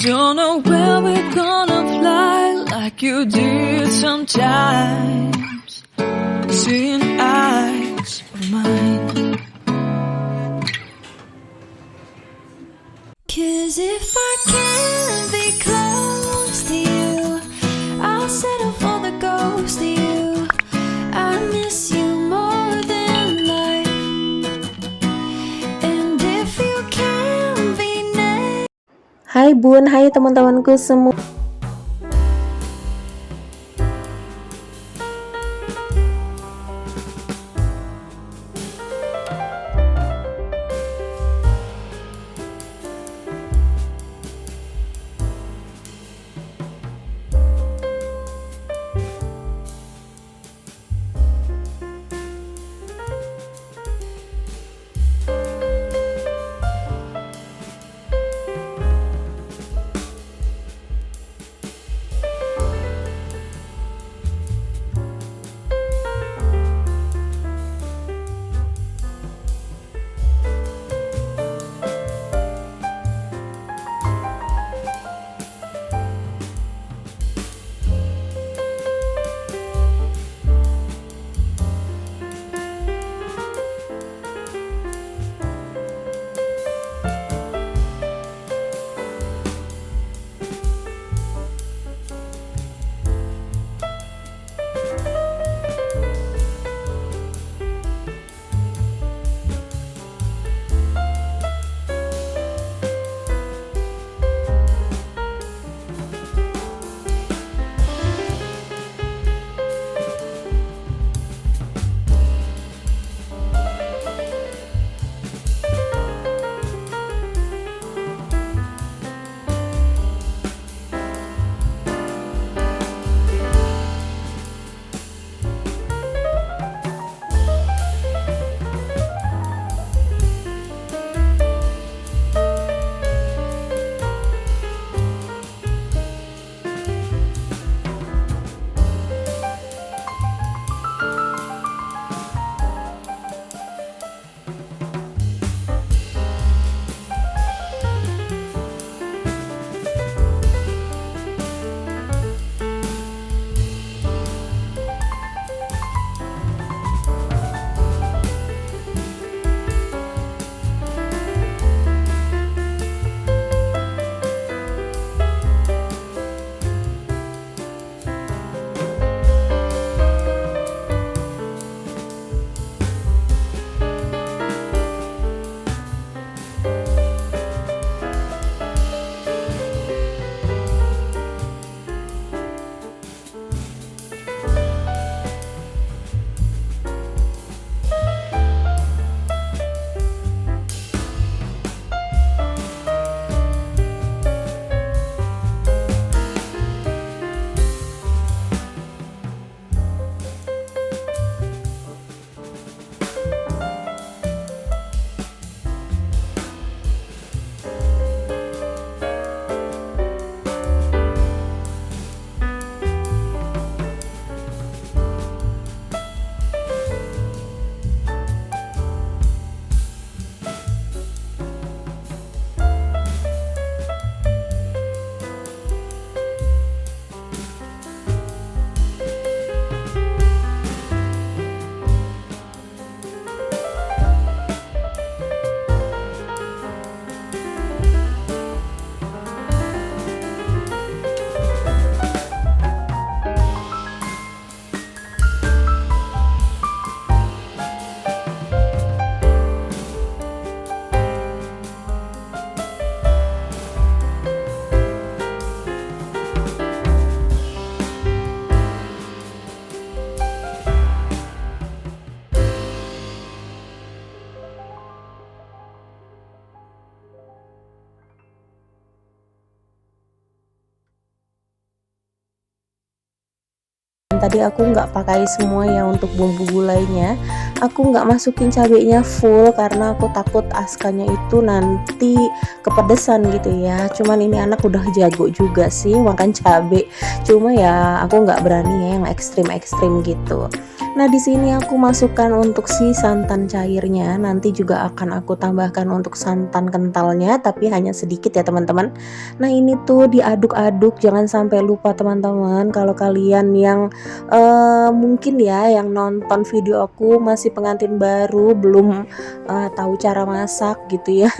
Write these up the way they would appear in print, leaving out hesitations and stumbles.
don't know where we're gonna fly like you did sometimes. Seeing eyes of mine. 'Cause if I can't be close to you, I'll settle for the ghost of you. I miss you more than life. And if you can't be next. Hai Bun, hai teman-temanku semua. Tadi aku nggak pakai semua ya untuk bumbu gulainya, aku nggak masukin cabenya full karena aku takut Askanya itu nanti kepedesan gitu ya. Cuman ini anak udah jago juga sih makan cabe, cuma ya aku nggak berani ya yang ekstrim-ekstrim gitu. Nah, di sini aku masukkan untuk si santan cairnya. Nanti juga akan aku tambahkan untuk santan kentalnya, tapi hanya sedikit ya teman-teman. Nah, ini tuh diaduk-aduk, jangan sampai lupa teman-teman. Kalau kalian yang mungkin ya yang nonton video aku masih pengantin baru, belum tahu cara masak gitu ya,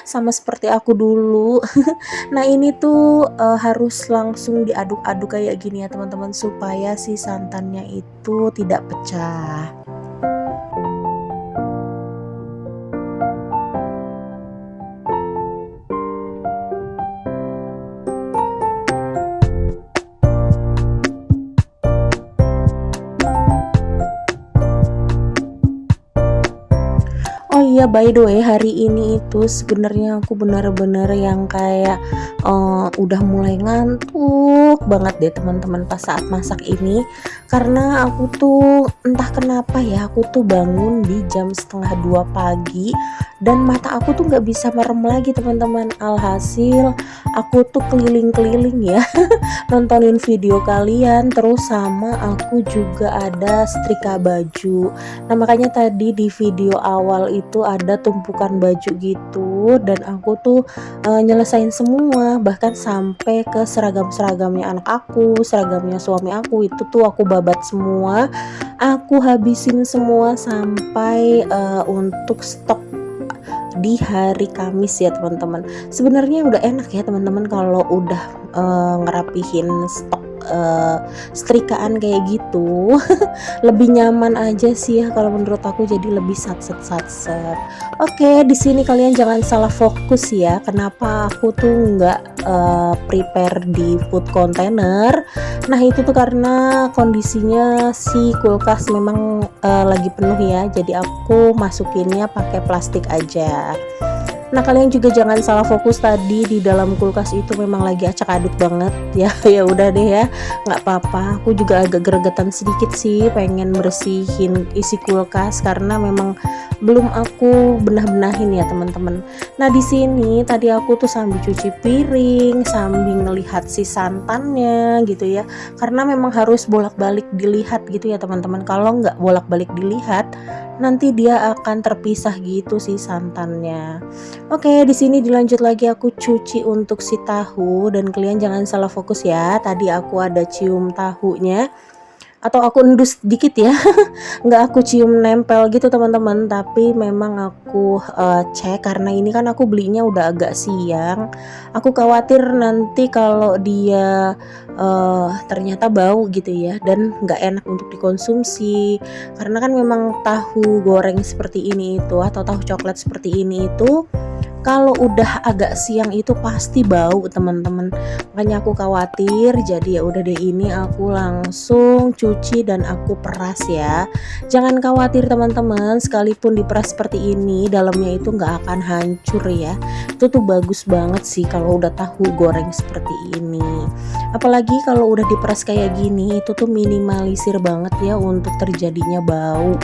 sama seperti aku dulu. Nah, ini tuh harus langsung diaduk-aduk kayak gini ya teman-teman, supaya si santannya itu tidak pecah. Oh iya, by the way, hari ini itu sebenarnya aku benar-benar yang kayak udah mulai ngantuk banget deh teman-teman pas saat masak ini, karena aku tuh entah kenapa ya, aku tuh bangun di jam setengah 2 pagi dan mata aku tuh nggak bisa merem lagi teman-teman. Alhasil aku tuh keliling-keliling ya nontonin video kalian, terus sama aku juga ada setrika baju. Nah, makanya tadi di video awal itu ada tumpukan baju gitu, dan aku tuh nyelesain semua, bahkan sampai ke seragam-seragamnya anak aku, seragamnya suami aku, itu tuh aku babat semua, aku habisin semua sampai untuk stok di hari Kamis ya teman-teman. Sebenarnya udah enak ya teman-teman kalau udah ngerapihin stok setrikaan kayak gitu. Lebih nyaman aja sih ya kalau menurut aku, jadi lebih satset. Oke, di sini kalian jangan salah fokus ya. Kenapa aku tuh nggak prepare di food container? Nah, itu tuh karena kondisinya si kulkas memang lagi penuh ya. Jadi aku masukinnya pakai plastik aja. Nah, kalian juga jangan salah fokus, tadi di dalam kulkas itu memang lagi acak-aduk banget ya. Ya udah deh ya, nggak apa-apa. Aku juga agak gregetan sedikit sih, pengen bersihin isi kulkas karena memang belum aku benah-benahin ya teman-teman. Nah, di sini tadi aku tuh sambil cuci piring, sambil ngelihat si santannya gitu ya. Karena memang harus bolak-balik dilihat gitu ya teman-teman. Kalau nggak bolak-balik dilihat, nanti dia akan terpisah gitu si santannya. Oke, di sini dilanjut lagi aku cuci untuk si tahu, dan kalian jangan salah fokus ya. Tadi aku ada cium tahunya, atau aku endus dikit ya. Nggak aku cium nempel gitu teman-teman, tapi memang aku cek karena ini kan aku belinya udah agak siang. Aku khawatir nanti kalau dia ternyata bau gitu ya, dan nggak enak untuk dikonsumsi, karena kan memang tahu goreng seperti ini itu, atau tahu coklat seperti ini itu kalau udah agak siang itu pasti bau teman-teman. Makanya aku khawatir, jadi ya udah deh, ini aku langsung cuci dan aku peras ya. Jangan khawatir teman-teman, sekalipun diperas seperti ini dalamnya itu nggak akan hancur ya. Itu tuh bagus banget sih kalau udah tahu goreng seperti ini. Apalagi kalau udah diperas kayak gini, itu tuh minimalisir banget ya untuk terjadinya bau.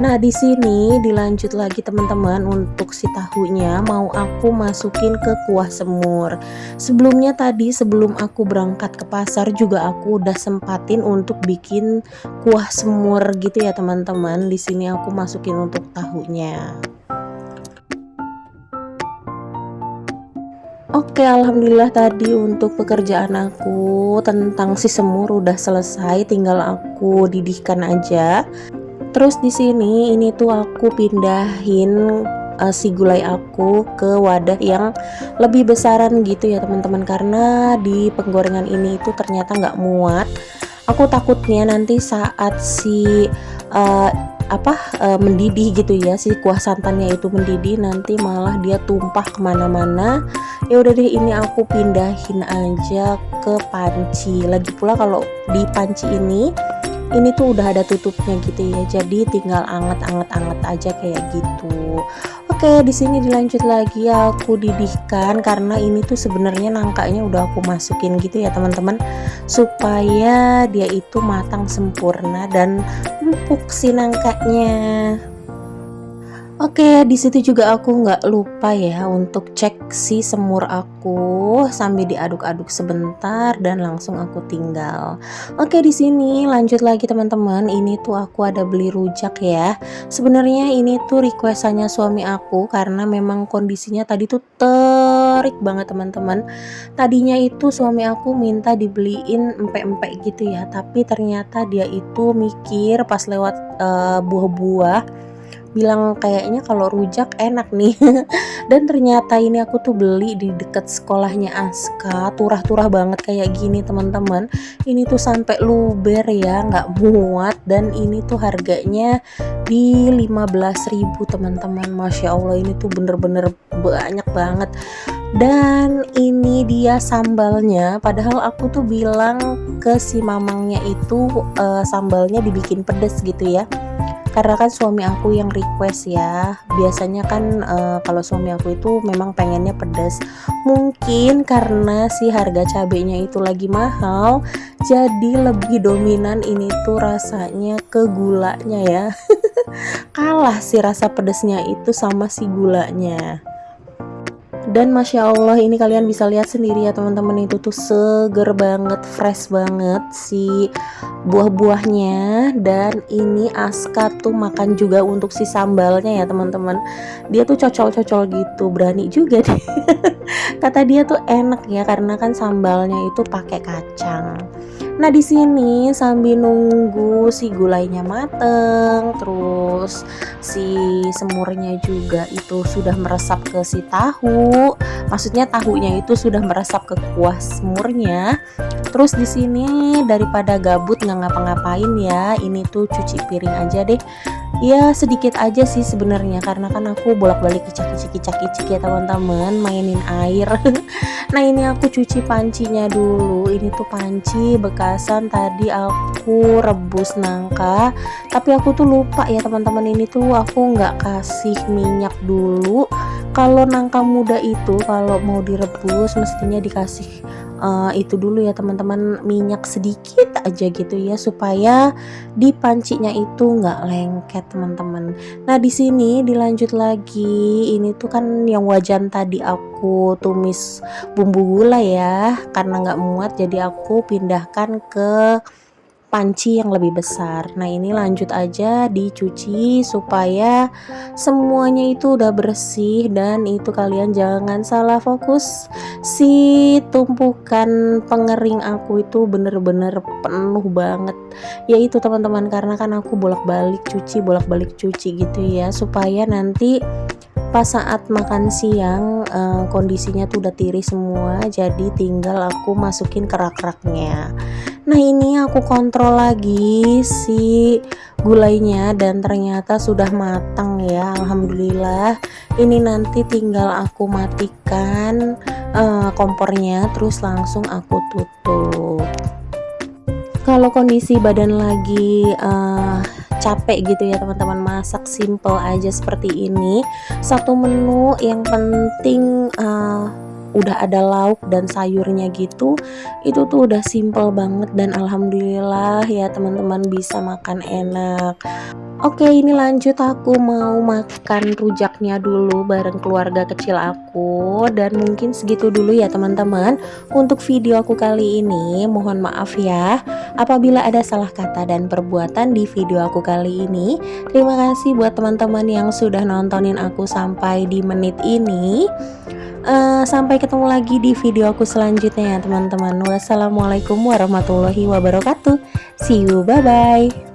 Nah, di sini dilanjut lagi teman-teman, untuk si tahunya mau aku masukin ke kuah semur. Sebelumnya tadi sebelum aku berangkat ke pasar juga aku udah sempatin untuk bikin kuah semur gitu ya teman-teman. Di sini aku masukin untuk tahunya. Oke, alhamdulillah tadi untuk pekerjaan aku tentang si semur udah selesai, tinggal aku didihkan aja. Terus di sini ini tuh aku pindahin si gulai aku ke wadah yang lebih besaran gitu ya teman-teman, karena di penggorengan ini itu ternyata nggak muat. Aku takutnya nanti saat si mendidih gitu ya, si kuah santannya itu mendidih, nanti malah dia tumpah kemana-mana. Ya udah deh, ini aku pindahin aja ke panci. Lagi pula kalau di panci ini tuh udah ada tutupnya gitu ya, jadi tinggal anget-anget aja kayak gitu. Oke, di sini dilanjut lagi aku didihkan, karena ini tuh sebenarnya nangkanya udah aku masukin gitu ya teman-teman, supaya dia itu matang sempurna dan empuk si nangkanya. Oke, di situ juga aku nggak lupa ya untuk cek si semur aku sambil diaduk-aduk sebentar dan langsung aku tinggal. Oke, di sini lanjut lagi teman-teman. Ini tuh aku ada beli rujak ya. Sebenarnya ini tuh requestannya suami aku karena memang kondisinya tadi tuh terik banget teman-teman. Tadinya itu suami aku minta dibeliin empek-empek gitu ya, tapi ternyata dia itu mikir pas lewat buah-buah bilang kayaknya kalau rujak enak nih. Dan ternyata ini aku tuh beli di deket sekolahnya Aska, turah-turah banget kayak gini teman-teman. Ini tuh sampai luber ya, nggak muat, dan ini tuh harganya di 15.000 teman-teman. Masya Allah, ini tuh bener-bener banyak banget. Dan ini dia sambalnya, padahal aku tuh bilang ke si mamangnya itu sambalnya dibikin pedes gitu ya, karena kan suami aku yang request ya. Biasanya kan kalau suami aku itu memang pengennya pedas. Mungkin karena si harga cabenya itu lagi mahal, jadi lebih dominan ini tuh rasanya ke gulanya ya. Kalah si rasa pedasnya itu sama si gulanya. Dan Masya Allah, ini kalian bisa lihat sendiri ya teman-teman, itu tuh seger banget, fresh banget si buah-buahnya. Dan ini Aska tuh makan juga untuk si sambalnya ya teman-teman. Dia tuh cocol-cocol gitu, berani juga deh. Kata dia tuh enak ya karena kan sambalnya itu pakai kacang. Nah, di sini sambil nunggu si gulainya mateng, terus si semurnya juga itu sudah meresap ke si tahu. Maksudnya tahunya itu sudah meresap ke kuah semurnya. Terus di sini daripada gabut nggak ngapa-ngapain ya, ini tuh cuci piring aja deh. Ya sedikit aja sih sebenarnya karena kan aku bolak-balik kicak-kicik ya teman-teman, mainin air. Nah, ini aku cuci pancinya dulu. Ini tuh panci bekasan tadi aku rebus nangka, tapi aku tuh lupa ya teman-teman, ini tuh aku nggak kasih minyak dulu. Kalau nangka muda itu kalau mau direbus mestinya dikasih itu dulu ya teman-teman, minyak sedikit aja gitu ya supaya di pancinya itu nggak lengket teman-teman. Nah, di sini dilanjut lagi. Ini tuh kan yang wajan tadi aku tumis bumbu gula ya, karena nggak muat jadi aku pindahkan ke panci yang lebih besar. Nah, ini lanjut aja dicuci supaya semuanya itu udah bersih. Dan itu kalian jangan salah fokus, si tumpukan pengering aku itu bener-bener penuh banget ya itu teman-teman, karena kan aku bolak-balik cuci gitu ya, supaya nanti pas saat makan siang kondisinya tuh udah tiris semua, jadi tinggal aku masukin ke rak-raknya. Nah, ini aku kontrol lagi si gulainya dan ternyata sudah matang ya, alhamdulillah. Ini nanti tinggal aku matikan kompornya, terus langsung aku tutup. Kalau kondisi badan lagi capek gitu ya teman-teman, masak simple aja seperti ini, satu menu yang penting udah ada lauk dan sayurnya gitu, itu tuh udah simple banget dan alhamdulillah ya teman-teman bisa makan enak. Oke, ini lanjut, aku mau makan rujaknya dulu bareng keluarga kecil aku. Dan mungkin segitu dulu ya teman-teman untuk video aku kali ini. Mohon maaf ya apabila ada salah kata dan perbuatan di video aku kali ini. Terima kasih buat teman-teman yang sudah nontonin aku sampai di menit ini. Sampai ketemu lagi di video aku selanjutnya ya teman-teman. Wassalamualaikum warahmatullahi wabarakatuh. See you, bye bye.